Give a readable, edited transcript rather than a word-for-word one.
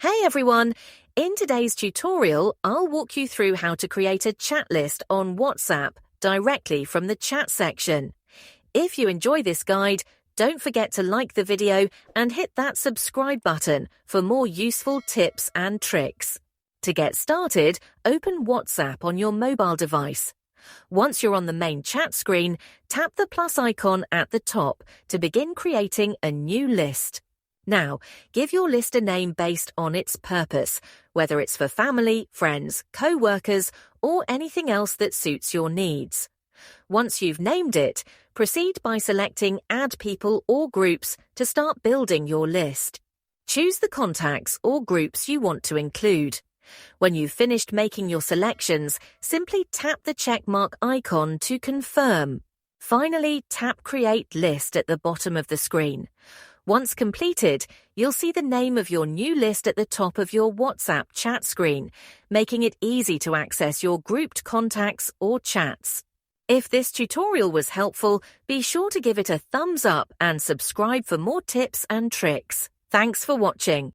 Hey everyone! In today's tutorial, I'll walk you through how to create a chat list on WhatsApp directly from the chat section. If you enjoy this guide, don't forget to like the video and hit that subscribe button for more useful tips and tricks. To get started, open WhatsApp on your mobile device. Once you're on the main chat screen, tap the plus icon at the top to begin creating a new list. Now, give your list a name based on its purpose, whether it's for family, friends, co-workers, or anything else that suits your needs. Once you've named it, proceed by selecting Add People or Groups to start building your list. Choose the contacts or groups you want to include. When you've finished making your selections, simply tap the checkmark icon to confirm. Finally, tap Create List at the bottom of the screen. Once completed, you'll see the name of your new list at the top of your WhatsApp chat screen, making it easy to access your grouped contacts or chats. If this tutorial was helpful, be sure to give it a thumbs up and subscribe for more tips and tricks. Thanks for watching.